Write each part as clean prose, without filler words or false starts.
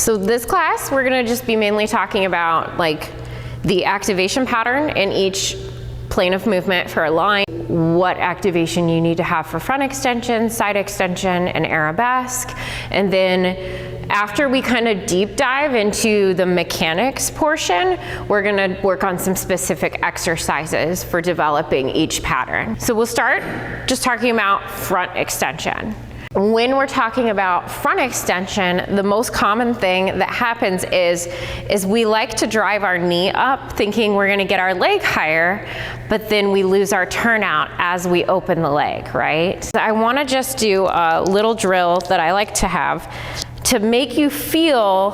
So this class, we're gonna just be mainly talking about like the activation pattern in each plane of movement for a line, what activation you need to have for front extension, side extension, and arabesque. And then after we kind of deep dive into the mechanics portion, we're gonna work on some specific exercises for developing each pattern. So we'll start just talking about front extension. When we're talking about front extension, the most common thing that happens is we like to drive our knee up thinking we're gonna get our leg higher, but then we lose our turnout as we open the leg, right? So I wanna just do a little drill that I like to have to make you feel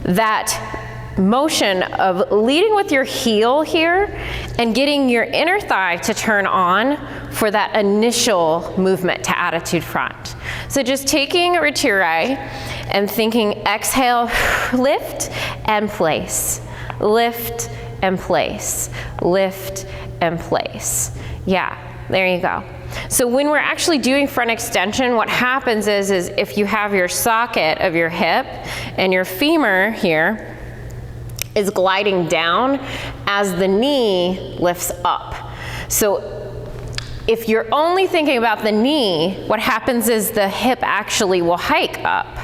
that motion of leading with your heel here and getting your inner thigh to turn on for that initial movement to attitude front. So just taking a retire and thinking exhale, lift and place, lift and place, lift and place. Yeah, there you go. So when we're actually doing front extension, what happens is if you have your socket of your hip and your femur here is gliding down as the knee lifts up. So if you're only thinking about the knee, what happens is the hip actually will hike up.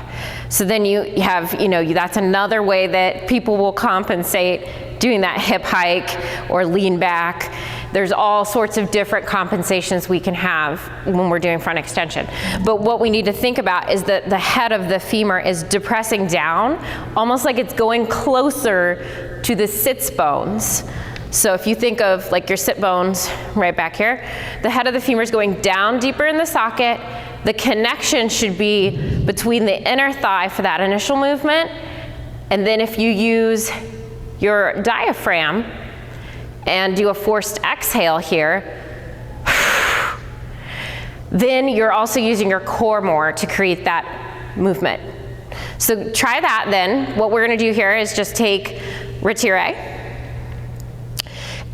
So then you have, that's another way that people will compensate doing that hip hike or lean back. There's all sorts of different compensations we can have when we're doing front extension. But what we need to think about is that the head of the femur is depressing down, almost like it's going closer to the sits bones. So if you think of like your sit bones right back here, the head of the femur is going down deeper in the socket. The connection should be between the inner thigh for that initial movement. And then if you use your diaphragm and do a forced exhale here, then you're also using your core more to create that movement. So try that then. What we're gonna do here is just take retire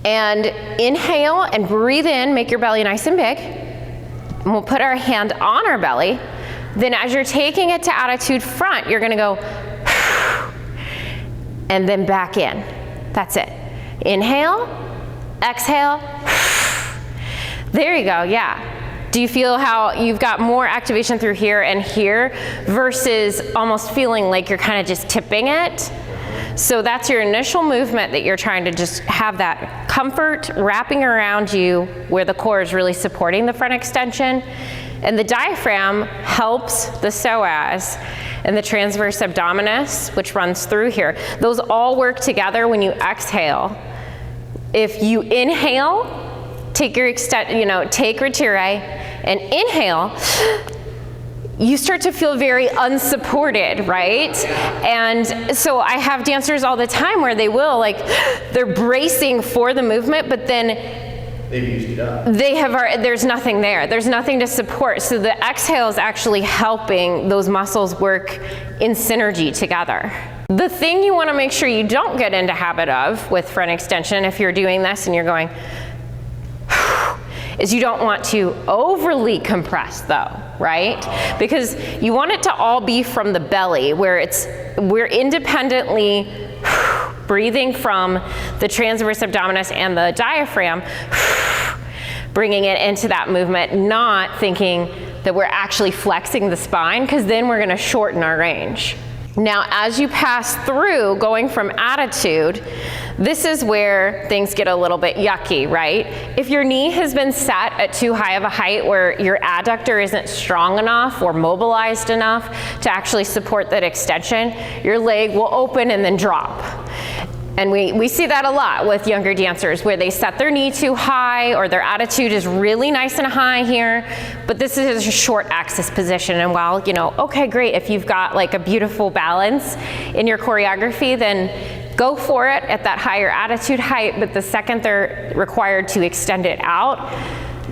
and inhale and breathe in, make your belly nice and big. And we'll put our hand on our belly. Then as you're taking it to attitude front, you're gonna go and then back in. That's it. Inhale, exhale. There you go, yeah. Do you feel how you've got more activation through here and here versus almost feeling like you're kind of just tipping it? So that's your initial movement that you're trying to just have that comfort wrapping around you where the core is really supporting the front extension. And the diaphragm helps the psoas and the transverse abdominis, which runs through here. Those all work together when you exhale. If you inhale, take your take retire and inhale, you start to feel very unsupported, right? And so I have dancers all the time where they will, they're bracing for the movement, but then they've used it up. There's nothing there. There's nothing to support. So the exhale is actually helping those muscles work in synergy together. The thing you want to make sure you don't get into habit of with front extension, if you're doing this and you're going, is you don't want to overly compress though, right? Because you want it to all be from the belly where we're independently breathing from the transverse abdominis and the diaphragm, bringing it into that movement, not thinking that we're actually flexing the spine, because then we're gonna shorten our range. Now, as you pass through, going from attitude, this is where things get a little bit yucky, right? If your knee has been set at too high of a height where your adductor isn't strong enough or mobilized enough to actually support that extension, your leg will open and then drop. And we see that a lot with younger dancers where they set their knee too high or their attitude is really nice and high here, but this is a short axis position. And while, okay, great, if you've got like a beautiful balance in your choreography, then go for it at that higher attitude height, but the second they're required to extend it out,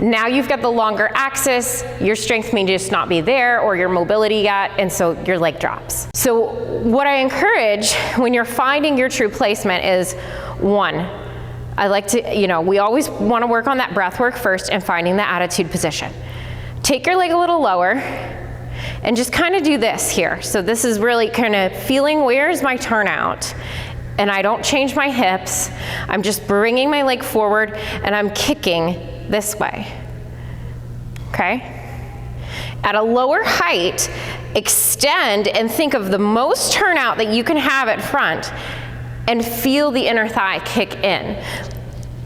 now you've got the longer axis, your strength may just not be there or your mobility yet, and so your leg drops. So what I encourage when you're finding your true placement is, one, I like to, we always want to work on that breath work first and finding the attitude position. Take your leg a little lower and just kind of do this here. So this is really kind of feeling where's my turnout. And I don't change my hips. I'm just bringing my leg forward and I'm kicking this way, okay? At a lower height, extend and think of the most turnout that you can have at front and feel the inner thigh kick in.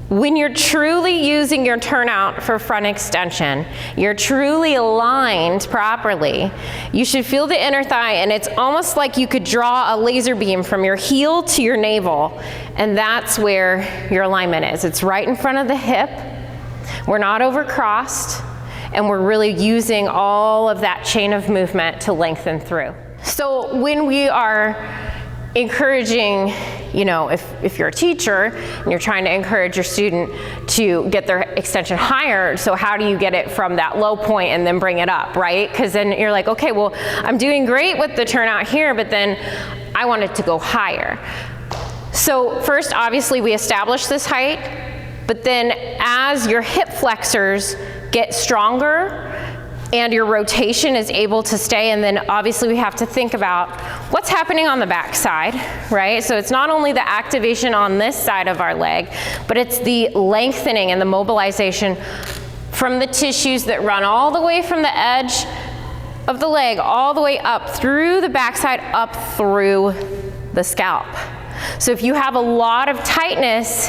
When you're truly using your turnout for front extension, you're truly aligned properly, you should feel the inner thigh, and it's almost like you could draw a laser beam from your heel to your navel, and that's where your alignment is. It's right in front of the hip. We're not overcrossed, and we're really using all of that chain of movement to lengthen through. So when we are encouraging, you know, if you're a teacher and you're trying to encourage your student to get their extension higher, so how do you get it from that low point and then bring it up, right? Because then you're like, okay, well, I'm doing great with the turnout here, but then I want it to go higher. So first, obviously, we establish this height, but then as your hip flexors get stronger, and your rotation is able to stay, and then obviously we have to think about what's happening on the back side, right? So it's not only the activation on this side of our leg, but it's the lengthening and the mobilization from the tissues that run all the way from the edge of the leg all the way up through the backside, up through the scalp. So if you have a lot of tightness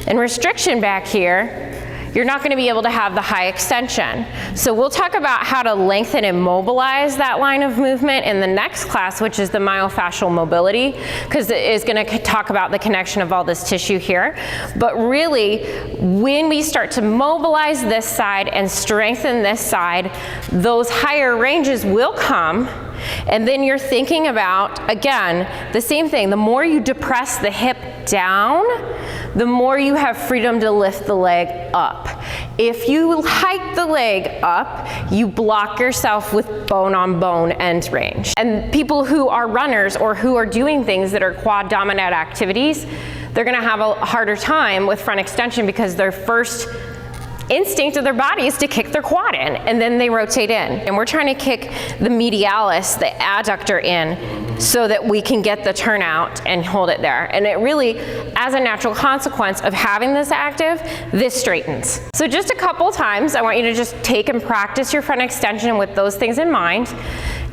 and restriction back here, you're not going to be able to have the high extension. So we'll talk about how to lengthen and mobilize that line of movement in the next class, which is the myofascial mobility, because it is going to talk about the connection of all this tissue here. But really, when we start to mobilize this side and strengthen this side, those higher ranges will come. And then you're thinking about, again, the same thing. The more you depress the hip down, the more you have freedom to lift the leg up. If you hike the leg up, you block yourself with bone-on-bone end range. And people who are runners or who are doing things that are quad dominant activities, they're going to have a harder time with front extension because their first instinct of their body is to kick their quad in, and then they rotate in. And we're trying to kick the medialis, the adductor, in so that we can get the turnout and hold it there. And it really, as a natural consequence of having this active, this straightens. So just a couple times, I want you to just take and practice your front extension with those things in mind.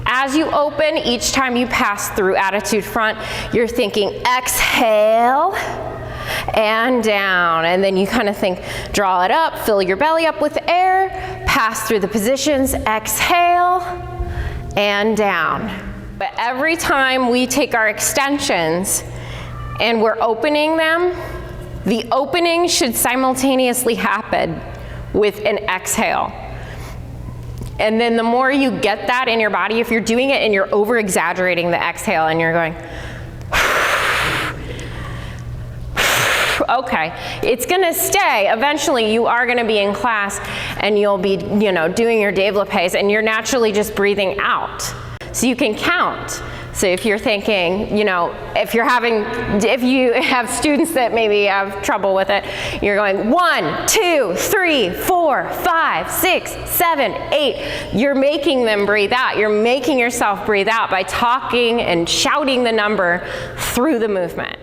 As you open, each time you pass through attitude front, you're thinking exhale, and down, and then you kind of think, draw it up, fill your belly up with air, pass through the positions, exhale, and down. But every time we take our extensions and we're opening them, the opening should simultaneously happen with an exhale. And then the more you get that in your body, if you're doing it and you're over-exaggerating the exhale and you're going, okay, it's gonna stay. Eventually you are gonna be in class and you'll be, you know, doing your développés and you're naturally just breathing out. So you can count. So if you're thinking, you know, if you have students that maybe have trouble with it, you're going 1, 2, 3, 4, 5, 6, 7, 8. You're making them breathe out. You're making yourself breathe out by talking and shouting the number through the movement.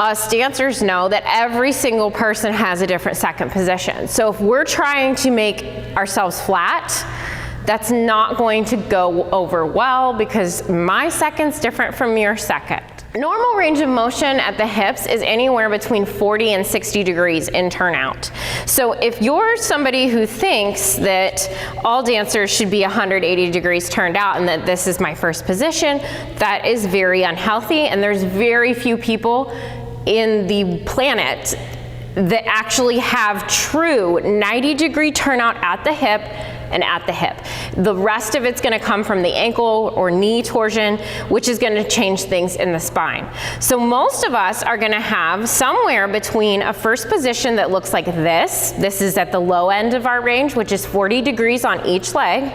Us dancers know that every single person has a different second position. So if we're trying to make ourselves flat, that's not going to go over well because my second's different from your second. Normal range of motion at the hips is anywhere between 40 and 60 degrees in turnout. So if you're somebody who thinks that all dancers should be 180 degrees turned out and that this is my first position, that is very unhealthy, and there's very few people in the planet that actually have true 90-degree turnout at the hip and at the hip. The rest of it's going to come from the ankle or knee torsion, which is going to change things in the spine. So most of us are going to have somewhere between a first position that looks like this. This is at the low end of our range, which is 40 degrees on each leg,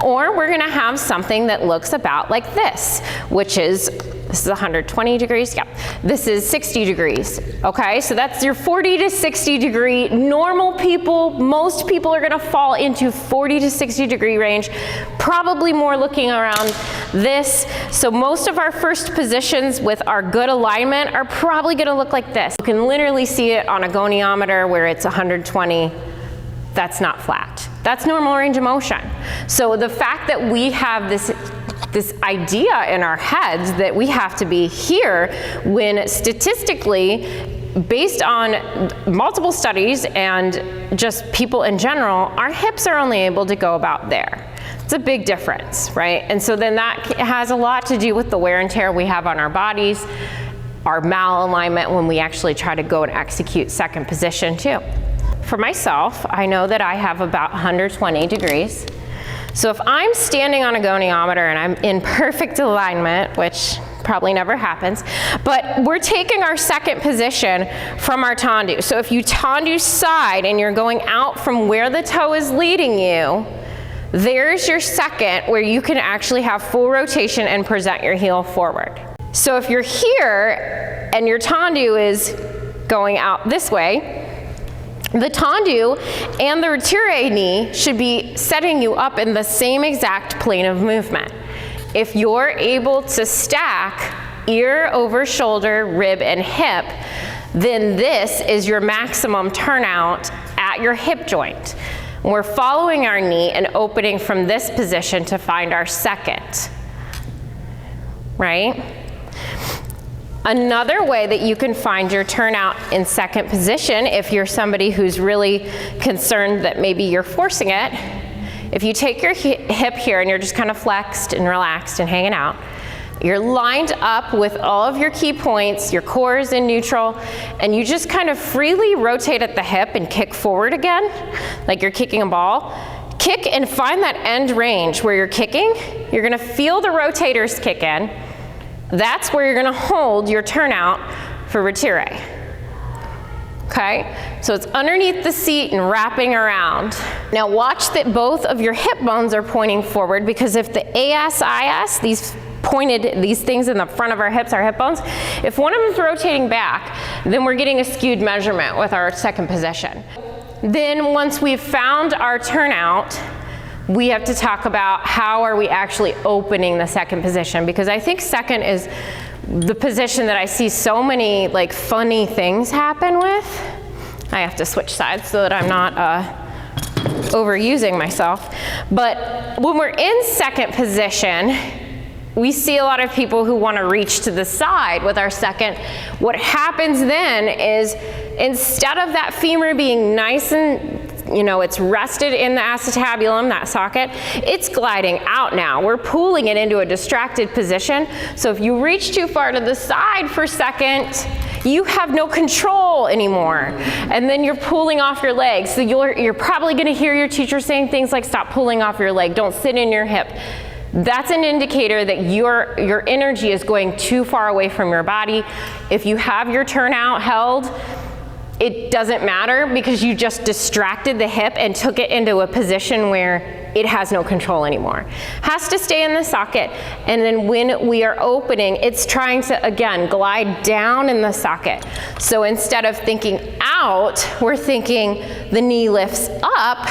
or we're going to have something that looks about like this, which is This is 120 degrees, yeah. This is 60 degrees, okay? So that's your 40 to 60 degree. Normal people, most people are gonna fall into 40 to 60 degree range, probably more looking around this. So most of our first positions with our good alignment are probably gonna look like this. You can literally see it on a goniometer where it's 120. That's not flat. That's normal range of motion. So the fact that we have this idea in our heads that we have to be here, when statistically, based on multiple studies and just people in general, our hips are only able to go about there. It's a big difference, right? And so then that has a lot to do with the wear and tear we have on our bodies, our malalignment when we actually try to go and execute second position too. For myself, I know that I have about 120 degrees. So if I'm standing on a goniometer and I'm in perfect alignment, which probably never happens, but we're taking our second position from our tendu. So if you tendu side and you're going out from where the toe is leading you, there's your second where you can actually have full rotation and present your heel forward. So if you're here and your tendu is going out this way, the tendu and the retiré knee should be setting you up in the same exact plane of movement. If you're able to stack ear over shoulder, rib, and hip, then this is your maximum turnout at your hip joint. We're following our knee and opening from this position to find our second, right? Another way that you can find your turnout in second position, if you're somebody who's really concerned that maybe you're forcing it, if you take your hip here and you're just kind of flexed and relaxed and hanging out, you're lined up with all of your key points, your core is in neutral, and you just kind of freely rotate at the hip and kick forward again, like you're kicking a ball. Kick and find that end range where you're kicking. You're gonna feel the rotators kick in. That's where you're gonna hold your turnout for retiré. Okay, so it's underneath the seat and wrapping around. Now watch that both of your hip bones are pointing forward, because if the ASIS, these things in the front of our hips, our hip bones, if one of them is rotating back, then we're getting a skewed measurement with our second position. Then once we've found our turnout, we have to talk about how are we actually opening the second position, because I think second is the position that I see so many like funny things happen with. I have to switch sides so that I'm not overusing myself. But when we're in second position, we see a lot of people who want to reach to the side with our second. What happens then is, instead of that femur being nice and it's rested in the acetabulum, that socket, it's gliding out now. We're pulling it into a distracted position. So if you reach too far to the side for second, you have no control anymore. And then you're pulling off your leg. So you're probably gonna hear your teacher saying things like, stop pulling off your leg, don't sit in your hip. That's an indicator that your energy is going too far away from your body. If you have your turnout held, it doesn't matter, because you just distracted the hip and took it into a position where it has no control anymore. Has to stay in the socket, and then when we are opening, it's trying to, again, glide down in the socket. So instead of thinking out, we're thinking the knee lifts up,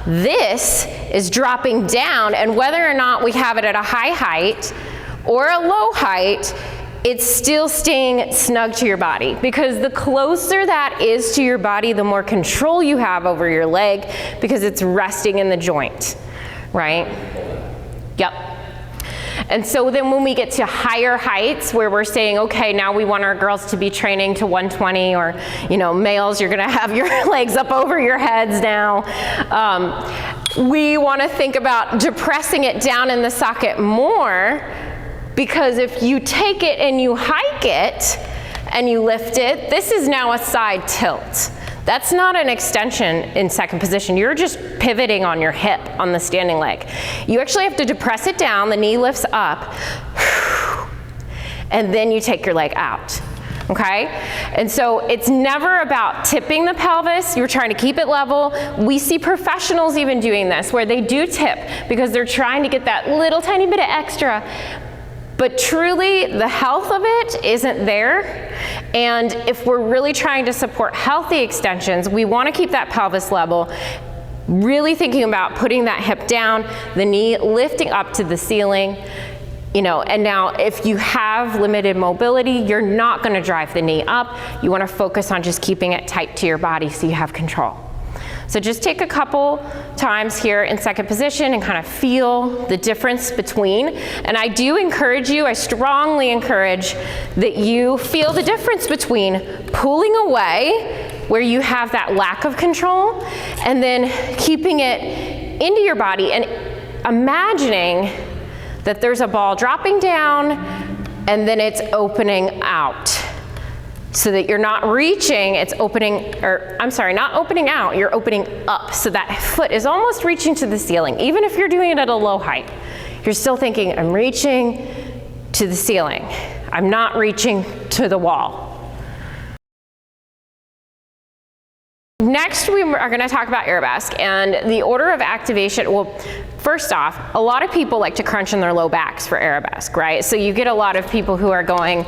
this is dropping down, and whether or not we have it at a high height or a low height, it's still staying snug to your body, because the closer that is to your body, the more control you have over your leg, because it's resting in the joint, right? Yep. And so then when we get to higher heights where we're saying, okay, now we want our girls to be training to 120, or males, you're gonna have your legs up over your heads now. We wanna think about depressing it down in the socket more, because if you take it and you hike it and you lift it, this is now a side tilt. That's not an extension in second position. You're just pivoting on your hip on the standing leg. You actually have to depress it down, the knee lifts up, and then you take your leg out, okay? And so it's never about tipping the pelvis. You're trying to keep it level. We see professionals even doing this, where they do tip because they're trying to get that little tiny bit of extra. But truly, the health of it isn't there. And if we're really trying to support healthy extensions, we want to keep that pelvis level, really thinking about putting that hip down, the knee lifting up to the ceiling. You know, and now if you have limited mobility, you're not going to drive the knee up. You want to focus on just keeping it tight to your body so you have control. So just take a couple times here in second position and kind of feel the difference between. And I do encourage you, I strongly encourage that you feel the difference between pulling away where you have that lack of control and then keeping it into your body and imagining that there's a ball dropping down and then it's opening out. So that you're not reaching, it's opening, or I'm sorry, not opening out, you're opening up. So that foot is almost reaching to the ceiling. Even if you're doing it at a low height, you're still thinking, I'm reaching to the ceiling. I'm not reaching to the wall. Next, we are going to talk about Arabesque, and the order of activation. Well, first off, a lot of people like to crunch in their low backs for Arabesque, right? So you get a lot of people who are going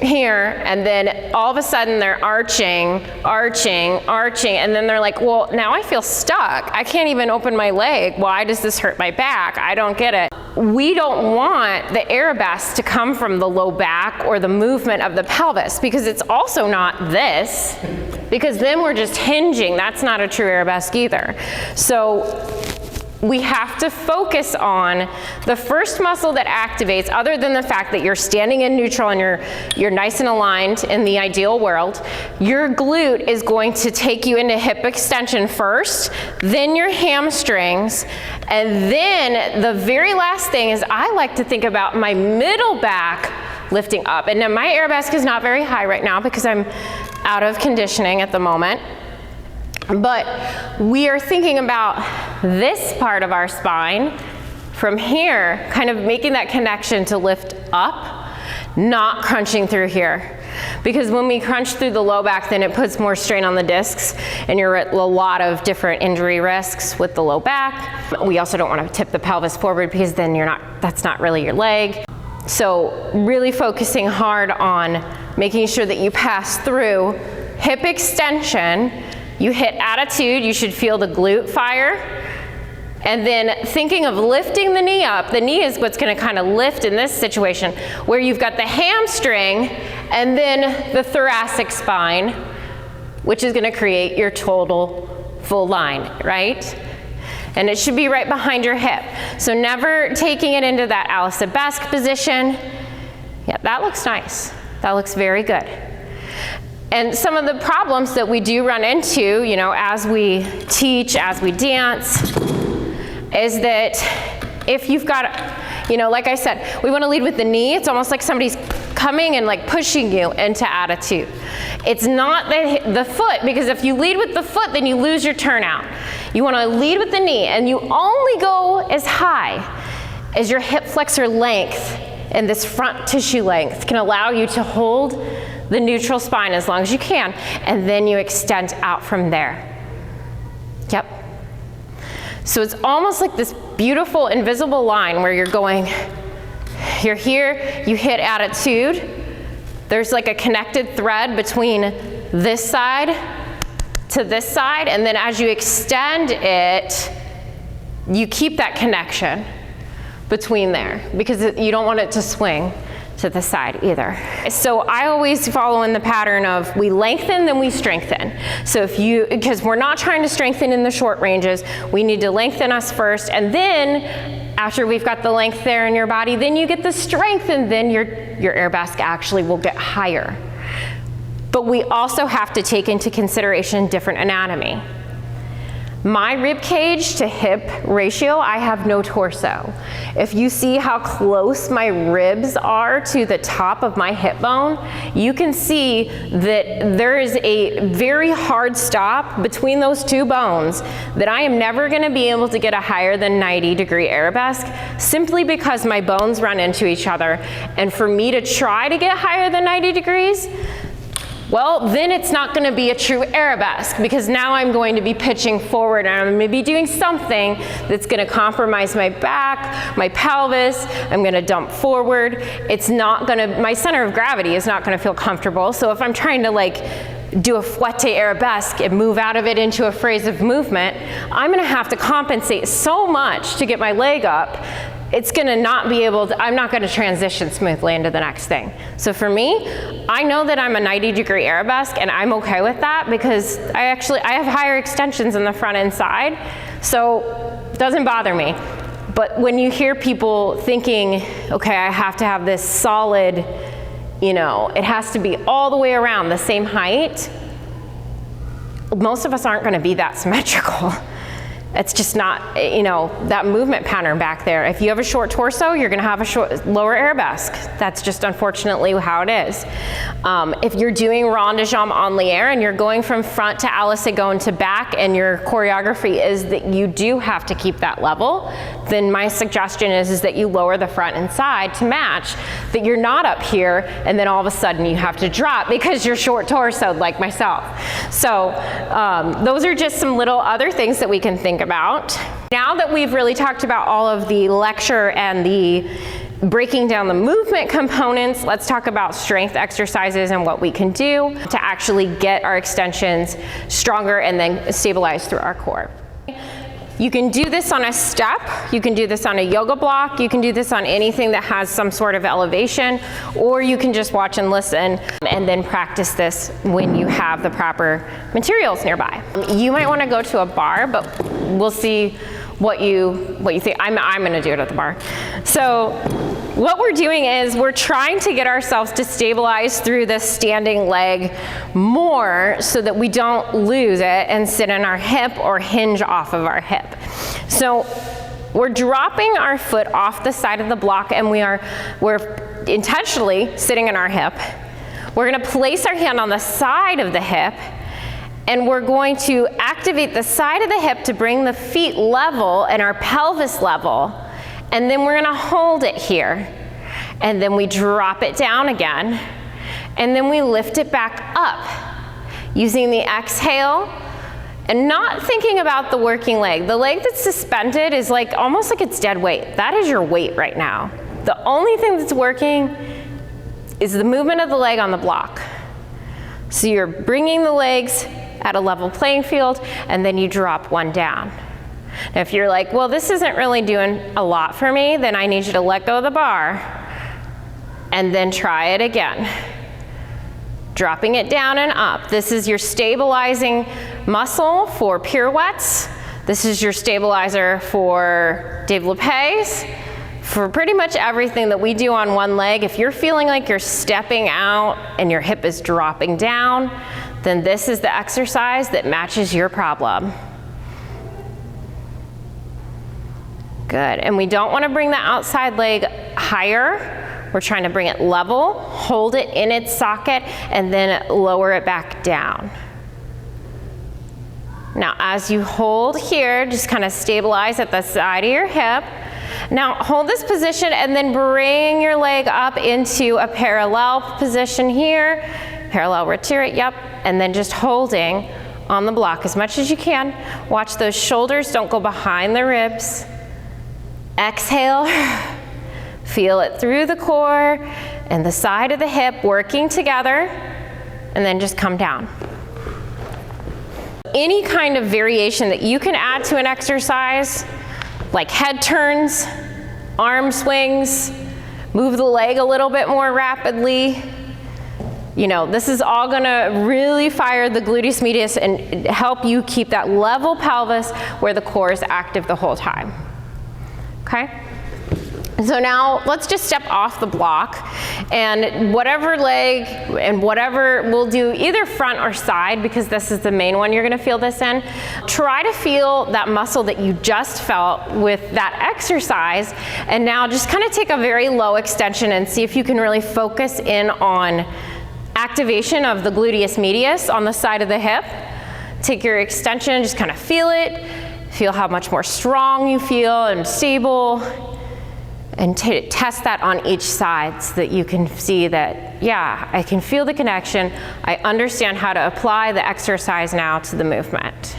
here, and then all of a sudden they're arching, and then they're like, well, now I feel stuck. I can't even open my leg. Why does this hurt my back? I don't get it. We don't want the Arabesque to come from the low back or the movement of the pelvis, because it's also not this, because then we're just hinging. That's not a true Arabesque either. So we have to focus on the first muscle that activates, other than the fact that you're standing in neutral and you're nice and aligned in the ideal world. Your glute is going to take you into hip extension first, then your hamstrings, and then the very last thing is I like to think about my middle back lifting up. And now my Arabesque is not very high right now because I'm out of conditioning at the moment. But we are thinking about this part of our spine from here, kind of making that connection to lift up, not crunching through here. Because when we crunch through the low back, then it puts more strain on the discs, and you're at a lot of different injury risks with the low back. We also don't want to tip the pelvis forward because then that's not really your leg. So really focusing hard on making sure that you pass through hip extension. You hit attitude, you should feel the glute fire. And then thinking of lifting the knee up. The knee is what's going to kind of lift in this situation, where you've got the hamstring and then the thoracic spine, which is going to create your total full line, right? And it should be right behind your hip. So never taking it into that Arabesque position. Yeah, that looks nice. That looks very good. And some of the problems that we do run into, you know, as we teach, as we dance, is that if you've got, you know, like I said, we want to lead with the knee. It's almost like somebody's coming and like pushing you into attitude. It's not the foot, because if you lead with the foot, then you lose your turnout. You want to lead with the knee, and you only go as high as your hip flexor length and this front tissue length can allow you to hold the neutral spine as long as you can, and then you extend out from there. Yep. So it's almost like this beautiful invisible line where you're going, you're here, you hit attitude, there's like a connected thread between this side to this side, and then as you extend it, you keep that connection between there, because you don't want it to swing to the side either. So I always follow in the pattern of we lengthen, then we strengthen. So because we're not trying to strengthen in the short ranges, we need to lengthen us first, and then after we've got the length there in your body, then you get the strength, and then your Arabesque actually will get higher. But we also have to take into consideration different anatomy. My rib cage to hip ratio, I have no torso. If you see how close my ribs are to the top of my hip bone, you can see that there is a very hard stop between those two bones that I am never going to be able to get a higher than 90-degree Arabesque, simply because my bones run into each other. And for me to try to get higher than 90 degrees, Well, then it's not going to be a true arabesque, because now I'm going to be pitching forward and I'm going to be doing something that's going to compromise my back, my pelvis. I'm going to dump forward. It's not going to, my center of gravity is not going to feel comfortable. So if I'm trying to like do a fouette arabesque and move out of it into a phrase of movement, I'm going to have to compensate so much to get my leg up. It's going to not be able to, I'm not going to transition smoothly into the next thing. So for me, I know that I'm a 90-degree arabesque, and I'm okay with that because I have higher extensions in the front and side, so it doesn't bother me. But when you hear people thinking, okay, I have to have this solid, you know, it has to be all the way around the same height, most of us aren't going to be that symmetrical. It's just not, you know, that movement pattern back there. If you have a short torso, you're going to have a lower arabesque. That's just unfortunately how it is. If you're doing rond de jambe en l'air and you're going from front to à la seconde to back, and your choreography is that you do have to keep that level, then my suggestion is that you lower the front and side to match, that you're not up here and then all of a sudden you have to drop because you're short torsoed like myself. So those are just some little other things that we can think about. Now that we've really talked about all of the lecture and the breaking down the movement components, let's talk about strength exercises and what we can do to actually get our extensions stronger and then stabilize through our core. You can do this on a step, you can do this on a yoga block, you can do this on anything that has some sort of elevation, or you can just watch and listen and then practice this when you have the proper materials nearby. You might want to go to a bar, but we'll see what you think. I'm going to do it at the bar. So what we're doing is we're trying to get ourselves to stabilize through this standing leg more so that we don't lose it and sit in our hip or hinge off of our hip. So we're dropping our foot off the side of the block, and we're intentionally sitting in our hip. We're going to place our hand on the side of the hip, and we're going to activate the side of the hip to bring the feet level and our pelvis level. And then we're going to hold it here. And then we drop it down again. And then we lift it back up using the exhale and not thinking about the working leg. The leg that's suspended is like almost like it's dead weight. That is your weight right now. The only thing that's working is the movement of the leg on the block. So you're bringing the legs at a level playing field, and then you drop one down. Now if you're like, well, this isn't really doing a lot for me, then I need you to let go of the bar and then try it again. Dropping it down and up. This is your stabilizing muscle for pirouettes. This is your stabilizer for développés. For pretty much everything that we do on one leg, if you're feeling like you're stepping out and your hip is dropping down, then this is the exercise that matches your problem. Good, and we don't want to bring the outside leg higher. We're trying to bring it level, hold it in its socket, and then lower it back down. Now, as you hold here, just kind of stabilize at the side of your hip. Now, hold this position and then bring your leg up into a parallel position here. Parallel rotate, yep, and then just holding on the block as much as you can. Watch those shoulders don't go behind the ribs. Exhale, feel it through the core and the side of the hip working together, and then just come down. Any kind of variation that you can add to an exercise, like head turns, arm swings, move the leg a little bit more rapidly, you know, this is all gonna really fire the gluteus medius and help you keep that level pelvis where the core is active the whole time. Okay? So now let's just step off the block, and whatever leg and whatever we'll do, either front or side, because this is the main one you're gonna feel this in. Try to feel that muscle that you just felt with that exercise, and now just kind of take a very low extension and see if you can really focus in on activation of the gluteus medius on the side of the hip. Take your extension, just kind of feel it. Feel how much more strong you feel and stable. And test that on each side so that you can see that, yeah, I can feel the connection. I understand how to apply the exercise now to the movement.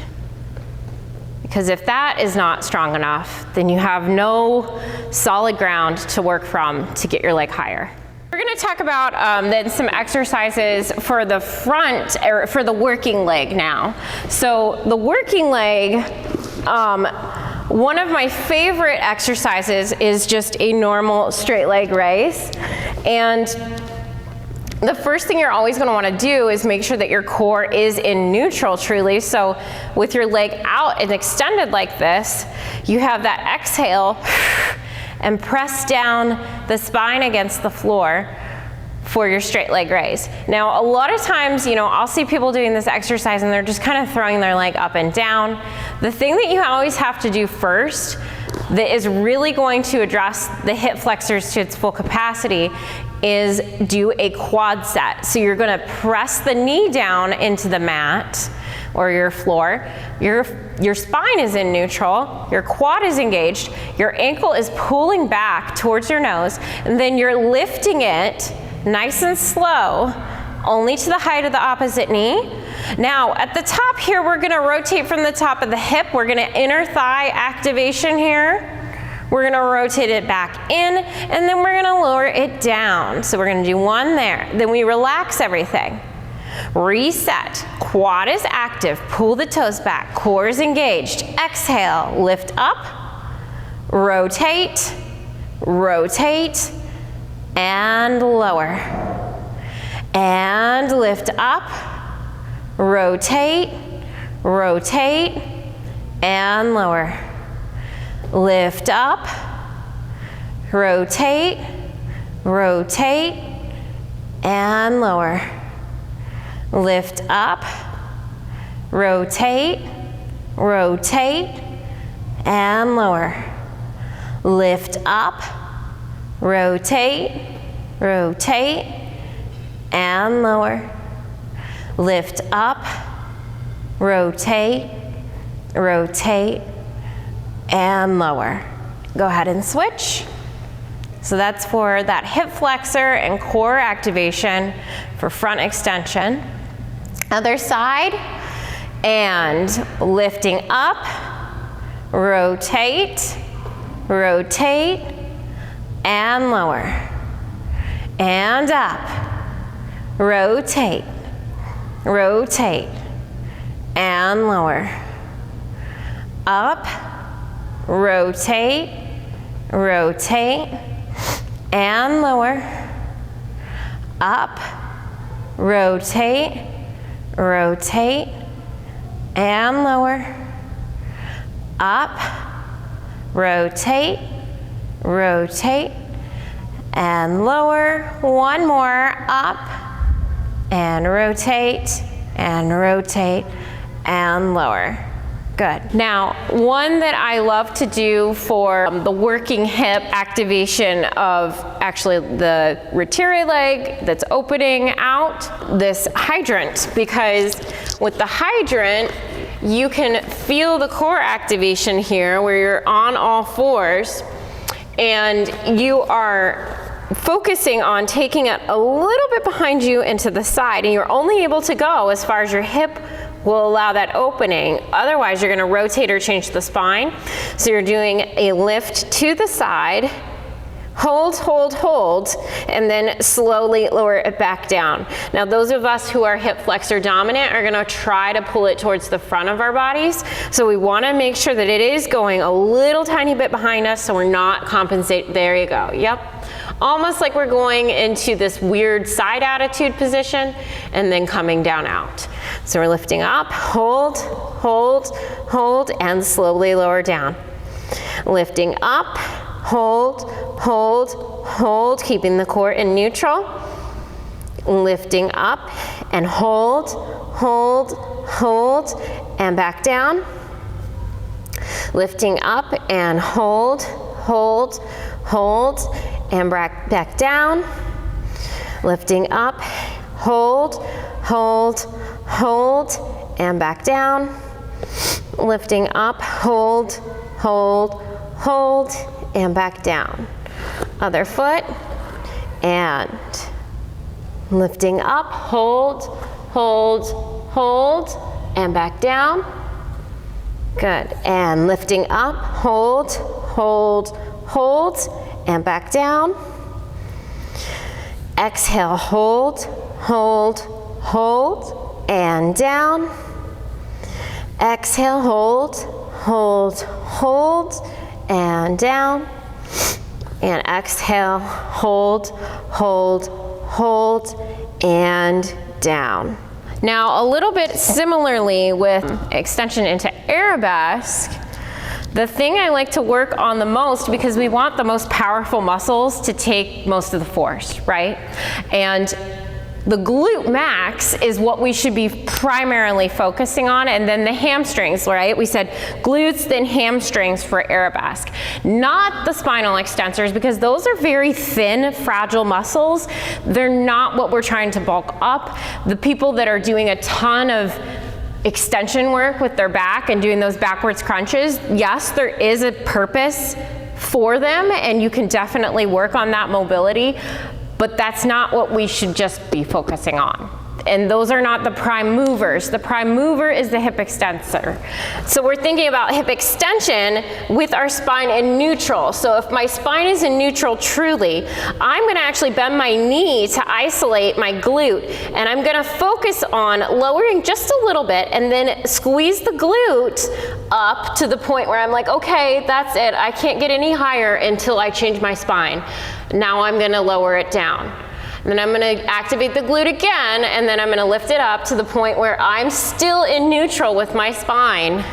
Because if that is not strong enough, then you have no solid ground to work from to get your leg higher. We're going to talk about then some exercises for the front, or for the working leg now. So the working leg, one of my favorite exercises is just a normal straight leg raise. And the first thing you're always going to want to do is make sure that your core is in neutral truly. So with your leg out and extended like this, you have that exhale and press down the spine against the floor for your straight leg raise. Now, a lot of times, you know, I'll see people doing this exercise and they're just kind of throwing their leg up and down. The thing that you always have to do first that is really going to address the hip flexors to its full capacity is do a quad set. So you're going to press the knee down into the mat or your floor. Your spine is in neutral, your quad is engaged, your ankle is pulling back towards your nose, and then you're lifting it nice and slow, only to the height of the opposite knee. Now, at the top here, we're going to rotate from the top of the hip. We're going to inner thigh activation here. We're going to rotate it back in, and then we're going to lower it down. So we're going to do one there. Then we relax everything. Reset. Quad is active. Pull the toes back. Core is engaged. Exhale. Lift up. Rotate. Rotate. And lower. And lift up. Rotate. Rotate. And lower. Lift up, rotate, rotate, and lower. Lift up, rotate, rotate, and lower. Lift up, rotate, rotate, and lower. Lift up, rotate, rotate, and lower. Go ahead and switch. So that's for that hip flexor and core activation for front extension. Other side, and lifting up, rotate, rotate, and lower. And up, rotate, rotate, and lower. Up, rotate, rotate, and lower. Up, rotate, rotate, and lower. Up, rotate, rotate, and lower. One more. Up, and rotate, and lower. Good. Now, one that I love to do for the working hip activation of actually the rotary leg that's opening out, this hydrant, because with the hydrant, you can feel the core activation here where you're on all fours and you are focusing on taking it a little bit behind you and to the side, and you're only able to go as far as your hip will allow that opening. Otherwise, you're going to rotate or change the spine. So you're doing a lift to the side, hold, hold, hold, and then slowly lower it back down. Now, those of us who are hip flexor dominant are going to try to pull it towards the front of our bodies. So we want to make sure that it is going a little tiny bit behind us so we're not compensating. There you go. Yep. Almost like we're going into this weird side attitude position and then coming down out. So we're lifting up, hold, hold, hold, and slowly lower down. Lifting up, hold, hold, hold, keeping the core in neutral. Lifting up and hold, hold, hold, and back down. Lifting up and hold, hold, hold, and back down. Lifting up, hold, hold, hold, and back down. Lifting up, hold, hold, hold, and back down. Other foot, and lifting up, hold, hold, hold, and back down. Good, and lifting up, hold, hold, hold, and back down. Exhale, hold, hold, hold, and down. Exhale, hold, hold, hold, and down. And exhale, hold, hold, hold, and down. Now, a little bit similarly with extension into arabesque, the thing I like to work on the most, because we want the most powerful muscles to take most of the force, right? And the glute max is what we should be primarily focusing on, and then the hamstrings, right? We said glutes, then hamstrings for arabesque. Not the spinal extensors, because those are very thin, fragile muscles. They're not what we're trying to bulk up. The people that are doing a ton of extension work with their back and doing those backwards crunches, yes, there is a purpose for them, and you can definitely work on that mobility. But that's not what we should just be focusing on. And those are not the prime movers. The prime mover is the hip extensor. So we're thinking about hip extension with our spine in neutral. So if my spine is in neutral truly, I'm gonna actually bend my knee to isolate my glute, and I'm gonna focus on lowering just a little bit and then squeeze the glute up to the point where I'm like, okay, that's it. I can't get any higher until I change my spine. Now I'm gonna lower it down. And then I'm gonna activate the glute again, and then I'm gonna lift it up to the point where I'm still in neutral with my spine,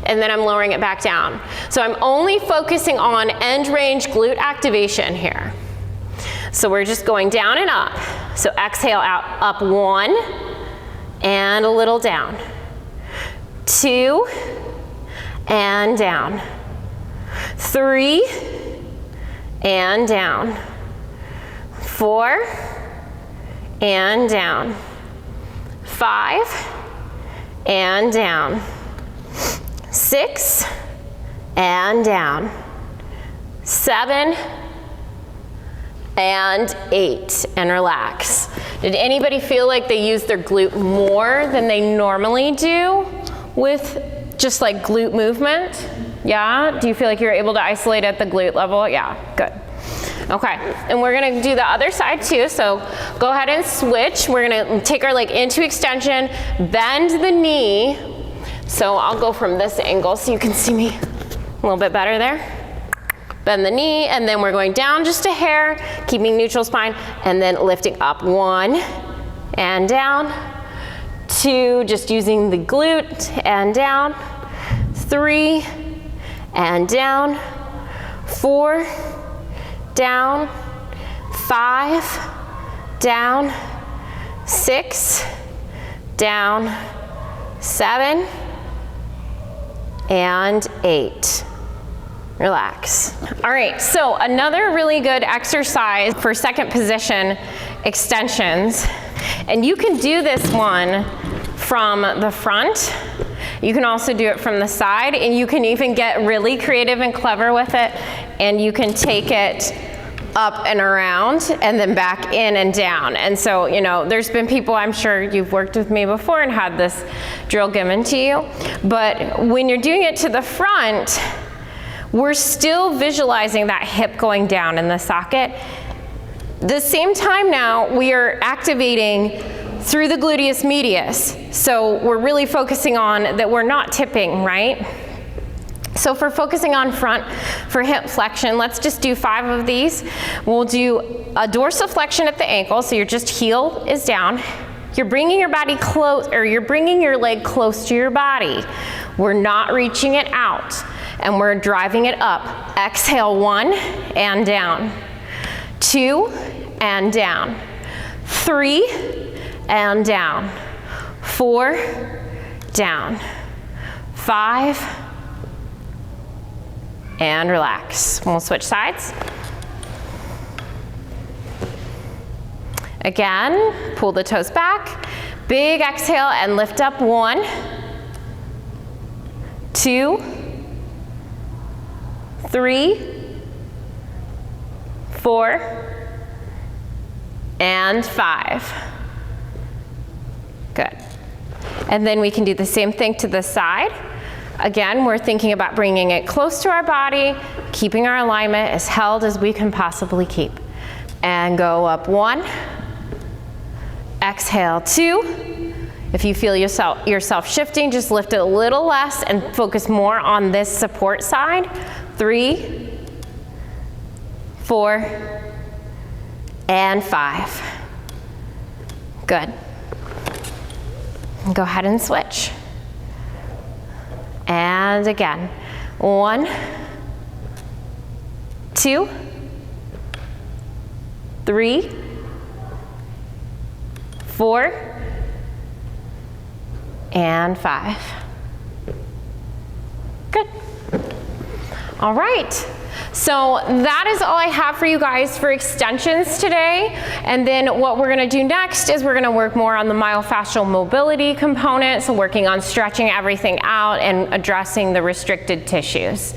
and then I'm lowering it back down. So I'm only focusing on end range glute activation here. So we're just going down and up. So exhale out, up 1, and a little down. 2, and down. 3, and down. 4, and down. 5, and down. 6, and down. 7, and 8, and relax. Did anybody feel like they used their glute more than they normally do with just like glute movement? Yeah? Do you feel like you're able to isolate at the glute level? Yeah, good. Okay, and we're gonna do the other side too, so go ahead and switch. We're gonna take our leg into extension, bend the knee. So I'll go from this angle so you can see me a little bit better there. Bend the knee, and then we're going down just a hair, keeping neutral spine, and then lifting up 1, and down. 2, just using the glute, and down. 3, and down. 4, down. 5, down. 6, down. 7, and 8. Relax. All right, so another really good exercise for second position extensions, and you can do this one from the front. You can also do it from the side, and you can even get really creative and clever with it, and you can take it up and around and then back in and down. And so, you know, there's been people, I'm sure you've worked with me before and had this drill given to you, but when you're doing it to the front, we're still visualizing that hip going down in the socket. The same time now, we are activating through the gluteus medius. So we're really focusing on that we're not tipping, right? So for focusing on front, for hip flexion, let's just do 5 of these. We'll do a dorsiflexion at the ankle, so your just heel is down. You're bringing your body close, or you're bringing your leg close to your body. We're not reaching it out, and we're driving it up. Exhale, 1, and down. 2, and down. 3, and down. 4, down. 5, and relax. We'll switch sides. Again, pull the toes back. Big exhale and lift up. 1, 2, 3, 4, and 5. Good. And then we can do the same thing to the side. Again, we're thinking about bringing it close to our body, keeping our alignment as held as we can possibly keep. And go up 1, exhale 2. If you feel yourself shifting, just lift it a little less and focus more on this support side. 3, 4, and 5. Good. Go ahead and switch. And again, 1, 2, 3, 4, and 5. Good. All right. So that is all I have for you guys for extensions today. And then what we're going to do next is we're going to work more on the myofascial mobility component, so working on stretching everything out and addressing the restricted tissues.